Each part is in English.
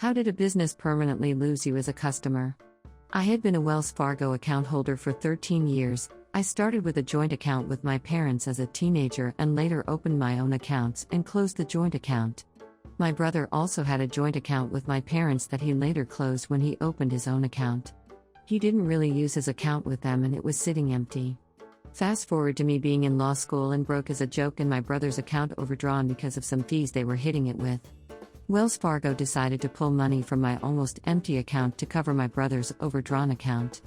How did a business permanently lose you as a customer? I had been a Wells Fargo account holder for 13 years. I started with a joint account with my parents as a teenager and later opened my own accounts and closed the joint account. My brother also had a joint account with my parents that he later closed when he opened his own account. He didn't really use his account with them and it was sitting empty. Fast forward to me being in law school and broke as a joke and my brother's account overdrawn because of some fees they were hitting it with. Wells Fargo decided to pull money from my almost empty account to cover my brother's overdrawn account.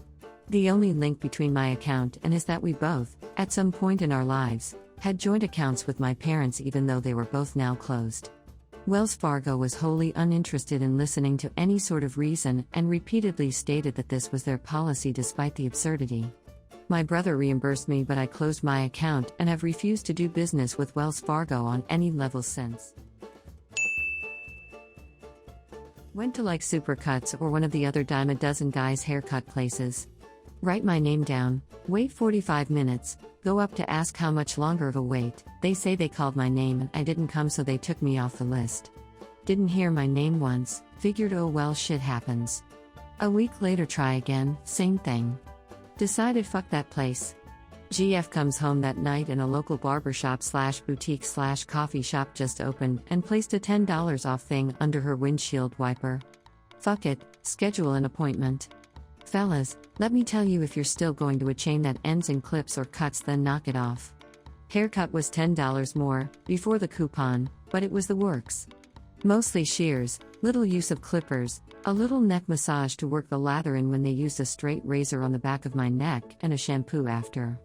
The only link between my account and is that we both, at some point in our lives, had joint accounts with my parents even though they were both now closed. Wells Fargo was wholly uninterested in listening to any sort of reason and repeatedly stated that this was their policy despite the absurdity. My brother reimbursed me but I closed my account and have refused to do business with Wells Fargo on any level since. Went to like Supercuts or one of the other dime a dozen guys haircut places. Write my name down, wait 45 minutes, go up to ask how much longer of a wait, they say they called my name and I didn't come so they took me off the list. Didn't hear my name once, figured oh well shit happens. A week later try again, same thing. Decided fuck that place. GF comes home that night and a local barbershop/boutique/coffee shop just opened and placed a $10 off thing under her windshield wiper. Fuck it, schedule an appointment. Fellas, let me tell you if you're still going to a chain that ends in clips or cuts then knock it off. Haircut was $10 more, before the coupon, but it was the works. Mostly shears, little use of clippers, a little neck massage to work the lather in when they used a straight razor on the back of my neck and a shampoo after.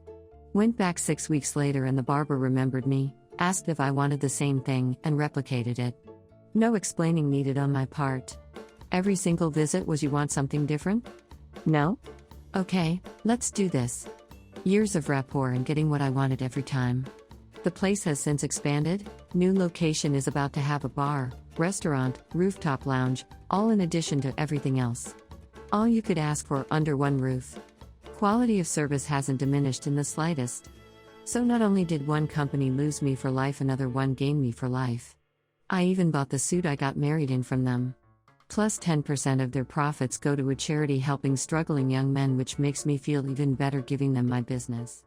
Went back 6 weeks later and the barber remembered me, asked if I wanted the same thing, and replicated it. No explaining needed on my part. Every single visit was you want something different? No? Okay, let's do this. Years of rapport and getting what I wanted every time. The place has since expanded, new location is about to have a bar, restaurant, rooftop lounge, all in addition to everything else. All you could ask for under one roof. Quality of service hasn't diminished in the slightest. So not only did one company lose me for life, another one gained me for life. I even bought the suit I got married in from them. Plus 10% of their profits go to a charity helping struggling young men, which makes me feel even better giving them my business.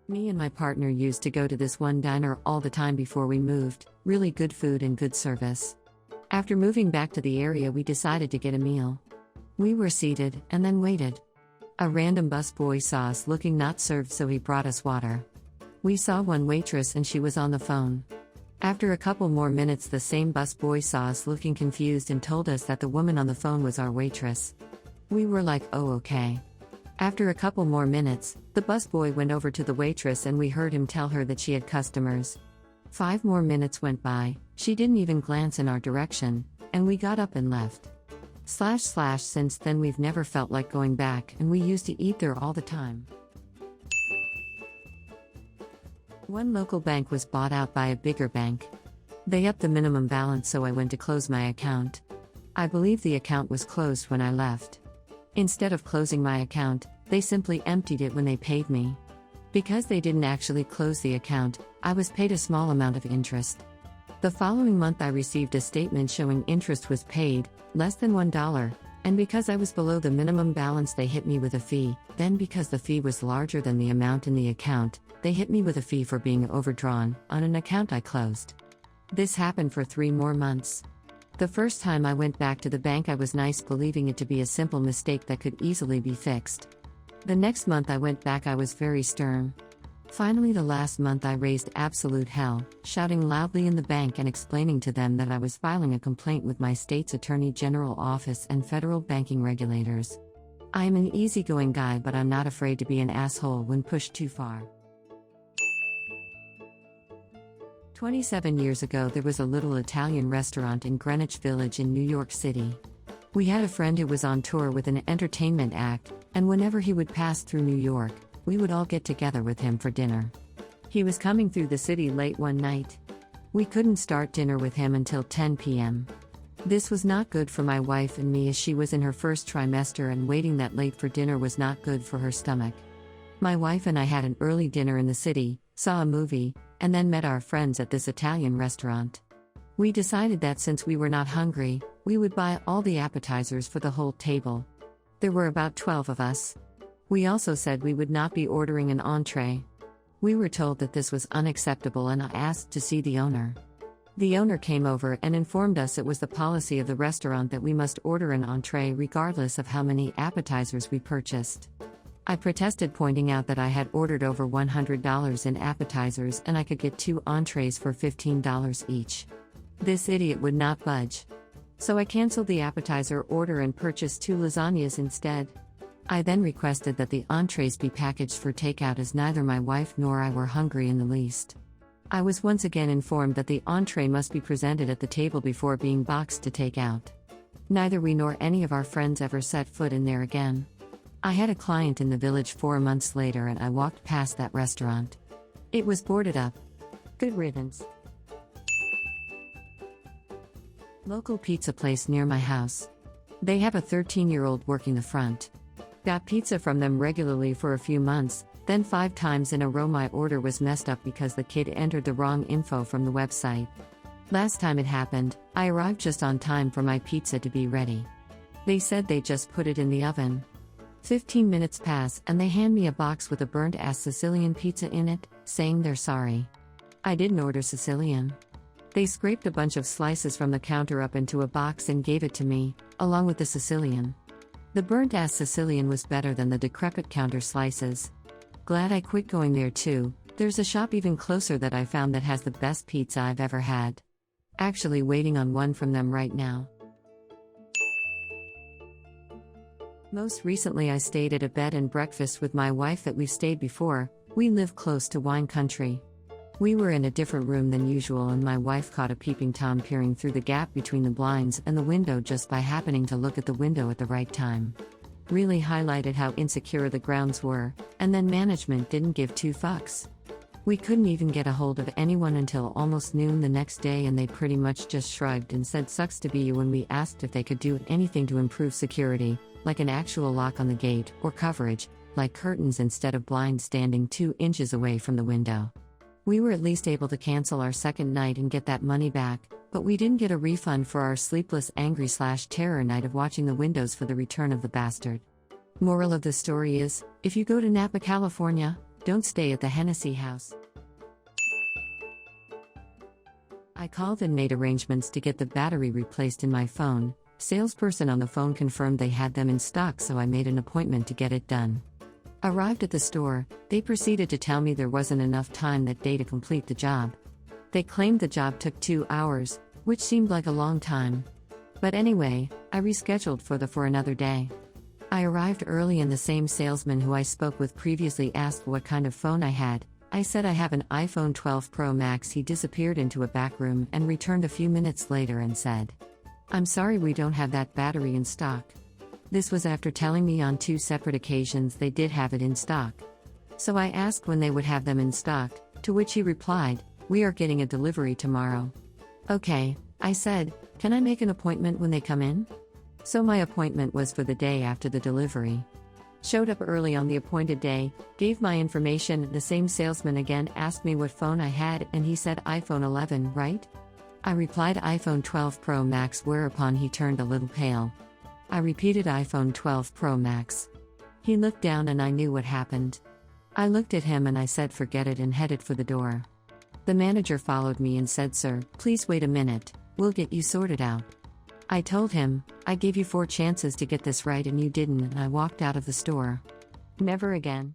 Me and my partner used to go to this one diner all the time before we moved, really good food and good service. After moving back to the area we decided to get a meal. We were seated, and then waited. A random busboy saw us looking not served so he brought us water. We saw one waitress and she was on the phone. After a couple more minutes the same busboy saw us looking confused and told us that the woman on the phone was our waitress. We were like oh okay. After a couple more minutes, the busboy went over to the waitress and we heard him tell her that she had customers. 5 more minutes went by, she didn't even glance in our direction, and we got up and left. / Since then we've never felt like going back and we used to eat there all the time. One local bank was bought out by a bigger bank. They upped the minimum balance so I went to close my account. I believe the account was closed when I left. Instead of closing my account, they simply emptied it when they paid me. Because they didn't actually close the account, I was paid a small amount of interest. The following month I received a statement showing interest was paid, less than $1, and because I was below the minimum balance they hit me with a fee, then because the fee was larger than the amount in the account, they hit me with a fee for being overdrawn, on an account I closed. This happened for 3 more months. The first time I went back to the bank I was nice, believing it to be a simple mistake that could easily be fixed. The next month I went back I was very stern. Finally the last month I raised absolute hell, shouting loudly in the bank and explaining to them that I was filing a complaint with my state's Attorney General office and federal banking regulators. I am an easygoing guy but I'm not afraid to be an asshole when pushed too far. 27 years ago there was a little Italian restaurant in Greenwich Village in New York City. We had a friend who was on tour with an entertainment act, and whenever he would pass through New York, we would all get together with him for dinner. He was coming through the city late one night. We couldn't start dinner with him until 10 p.m. This was not good for my wife and me as she was in her first trimester and waiting that late for dinner was not good for her stomach. My wife and I had an early dinner in the city, saw a movie, and then met our friends at this Italian restaurant. We decided that since we were not hungry, we would buy all the appetizers for the whole table. There were about 12 of us. We also said we would not be ordering an entree. We were told that this was unacceptable and I asked to see the owner. The owner came over and informed us it was the policy of the restaurant that we must order an entree regardless of how many appetizers we purchased. I protested, pointing out that I had ordered over $100 in appetizers and I could get 2 entrees for $15 each. This idiot would not budge. So I canceled the appetizer order and purchased 2 lasagnas instead. I then requested that the entrees be packaged for takeout as neither my wife nor I were hungry in the least. I was once again informed that the entree must be presented at the table before being boxed to take out. Neither we nor any of our friends ever set foot in there again. I had a client in the village 4 months later and I walked past that restaurant. It was boarded up. Good riddance. Local pizza place near my house. They have a 13-year-old working the front. Got pizza from them regularly for a few months, then 5 times in a row my order was messed up because the kid entered the wrong info from the website. Last time it happened, I arrived just on time for my pizza to be ready. They said they just put it in the oven. 15 minutes pass and they hand me a box with a burnt-ass Sicilian pizza in it, saying they're sorry. I didn't order Sicilian. They scraped a bunch of slices from the counter up into a box and gave it to me, along with the Sicilian. The burnt-ass Sicilian was better than the decrepit counter slices. Glad I quit going there too. There's a shop even closer that I found that has the best pizza I've ever had. Actually waiting on one from them right now. Most recently I stayed at a bed and breakfast with my wife that we've stayed before. We live close to wine country. We were in a different room than usual and my wife caught a peeping Tom peering through the gap between the blinds and the window just by happening to look at the window at the right time. Really highlighted how insecure the grounds were, and then management didn't give 2 fucks. We couldn't even get a hold of anyone until almost noon the next day and they pretty much just shrugged and said sucks to be you when we asked if they could do anything to improve security, like an actual lock on the gate, or coverage, like curtains instead of blinds standing 2 inches away from the window. We were at least able to cancel our second night and get that money back, but we didn't get a refund for our sleepless angry/terror night of watching the windows for the return of the bastard. Moral of the story is, if you go to Napa, California, don't stay at the Hennessy House. I called and made arrangements to get the battery replaced in my phone. Salesperson on the phone confirmed they had them in stock, so I made an appointment to get it done. Arrived at the store, they proceeded to tell me there wasn't enough time that day to complete the job. They claimed the job took 2 hours, which seemed like a long time. But anyway, I rescheduled for another day. I arrived early and the same salesman who I spoke with previously asked what kind of phone I had. I said I have an iPhone 12 Pro Max. He disappeared into a back room and returned a few minutes later and said, "I'm sorry, we don't have that battery in stock." This was after telling me on 2 separate occasions they did have it in stock. So I asked when they would have them in stock, to which he replied, "We are getting a delivery tomorrow." "Okay," I said, "can I make an appointment when they come in?" So my appointment was for the day after the delivery. Showed up early on the appointed day, gave my information. The same salesman again asked me what phone I had and he said iPhone 11, right? I replied iPhone 12 Pro Max, whereupon he turned a little pale. I repeated iPhone 12 Pro Max. He looked down and I knew what happened. I looked at him and I said forget it and headed for the door. The manager followed me and said, "Sir, please wait a minute, we'll get you sorted out." I told him, "I gave you 4 chances to get this right and you didn't," and I walked out of the store. Never again.